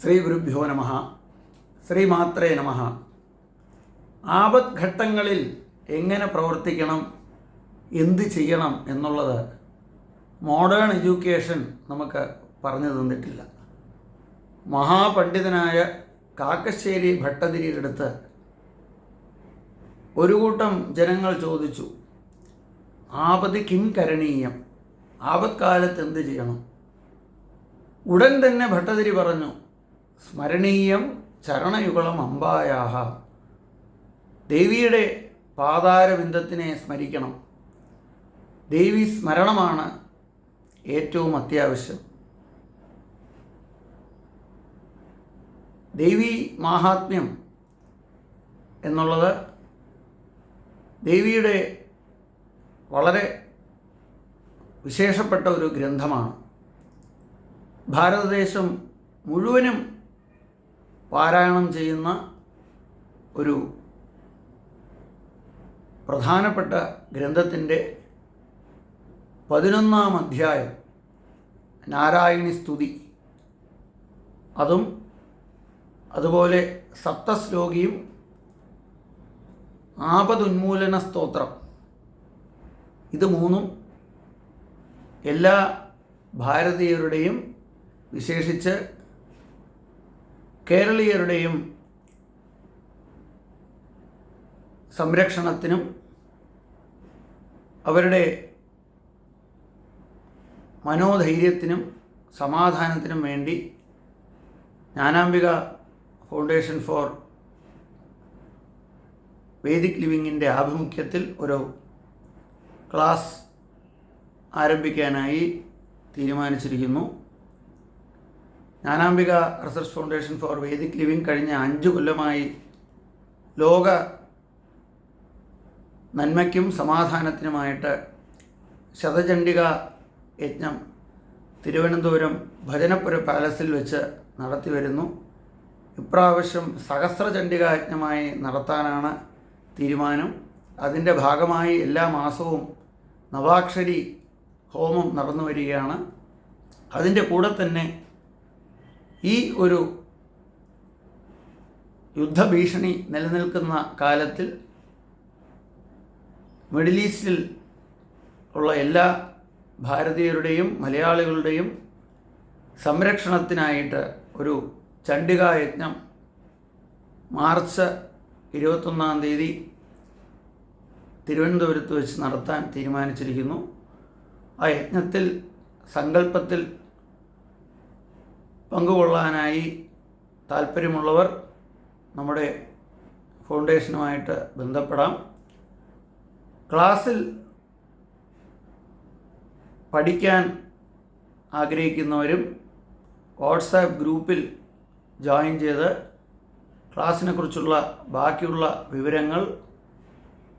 ശ്രീ ഗുരുഭ്യോ നമഃ. ശ്രീമാത്രേ നമഃ. ആപത് ഘട്ടങ്ങളിൽ എങ്ങനെ പ്രവർത്തിക്കണം, എന്ത് ചെയ്യണം എന്നുള്ളത് മോഡേൺ എഡ്യൂക്കേഷൻ നമുക്ക് പറഞ്ഞു തന്നിട്ടില്ല. മഹാപണ്ഡിതനായ കാക്കശ്ശേരി ഭട്ടതിരിയുടെ അടുത്ത് ഒരു കൂട്ടം ജനങ്ങൾ ചോദിച്ചു, ആപതി കിം കരണീയം, ആപത്കാലത്ത് എന്ത് ചെയ്യണം? ഉടൻ തന്നെ ഭട്ടതിരി പറഞ്ഞു, സ്മരണീയം ചരണയുഗളം അമ്പായാഹ, ദേവിയുടെ പാതാരവിന്ദത്തിനെ സ്മരിക്കണം. ദേവി സ്മരണമാണ് ഏറ്റവും അത്യാവശ്യം. ദേവി മാഹാത്മ്യം എന്നുള്ളത് ദേവിയുടെ വളരെ വിശേഷപ്പെട്ട ഒരു ഗ്രന്ഥമാണ്. ഭാരതദേശം മുഴുവനും പാരായണം ചെയ്യുന്ന ഒരു പ്രധാനപ്പെട്ട ഗ്രന്ഥത്തിൻ്റെ 11-ാം അധ്യായം നാരായണി സ്തുതി, അതുപോലെ സപ്തശ്ലോകിയും ആപതുന്മൂലന സ്തോത്രം, ഇത് മൂന്നും എല്ലാ ഭാരതീയരുടെയും വിശേഷിച്ച് കേരളീയരുടെയും സംരക്ഷണത്തിനും അവരുടെ മനോധൈര്യത്തിനും സമാധാനത്തിനും വേണ്ടി ജ്ഞാനാംബിക ഫൗണ്ടേഷൻ ഫോർ വേദിക് ലിവിങ്ങിൻ്റെ ആഭിമുഖ്യത്തിൽ ഒരു ക്ലാസ് ആരംഭിക്കാനായി തീരുമാനിച്ചിരിക്കുന്നു. Jnanambika Research Foundation for Vedic Living കഴിഞ്ഞ 5 കൊല്ലമായി ലോക നന്മയ്ക്കും സമാധാനത്തിനുമായിട്ട് ശതചണ്ഡിക യജ്ഞം തിരുവനന്തപുരം ഭജനപുര പാലസിൽ വെച്ച് നടത്തി വരുന്നു. ഇപ്രാവശ്യം സഹസ്രചണ്ഡിക യജ്ഞമായി നടത്താനാണ് തീരുമാനം. അതിൻ്റെ ഭാഗമായി എല്ലാ മാസവും നവാക്ഷരി ഹോമം നടന്നു വരികയാണ്. അതിൻ്റെ കൂടെ തന്നെ ഈ ഒരു യുദ്ധഭീഷണി നിലനിൽക്കുന്ന കാലത്തിൽ മിഡിൽ ഈസ്റ്റിൽ ഉള്ള എല്ലാ ഭാരതീയരുടെയും മലയാളികളുടെയും സംരക്ഷണത്തിനായിട്ട് ഒരു ചണ്ഡികാ യജ്ഞം മാർച്ച് 21-ാം തീയതി തിരുവനന്തപുരത്ത് വെച്ച് നടത്താൻ തീരുമാനിച്ചിരിക്കുന്നു. ആ യജ്ഞത്തിൽ സങ്കല്പത്തിൽ പങ്കുകൊള്ളാനായി താല്പര്യമുള്ളവർ നമ്മുടെ ഫൗണ്ടേഷനുമായിട്ട് ബന്ധപ്പെടാം. ക്ലാസ്സിൽ പഠിക്കാൻ ആഗ്രഹിക്കുന്നവരും വാട്സാപ്പ് ഗ്രൂപ്പിൽ ജോയിൻ ചെയ്ത് ക്ലാസ്സിനെക്കുറിച്ചുള്ള ബാക്കിയുള്ള വിവരങ്ങൾ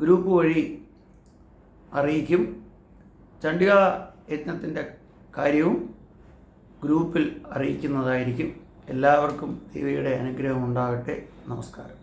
ഗ്രൂപ്പ് വഴി അറിയിക്കും. ചണ്ഡികാ യജ്ഞത്തിൻ്റെ കാര്യവും ഗ്രൂപ്പിൽ അറിയിക്കുന്നതായിരിക്കും. എല്ലാവർക്കും ദേവിയുടെ അനുഗ്രഹം ഉണ്ടാകട്ടെ. നമസ്കാരം.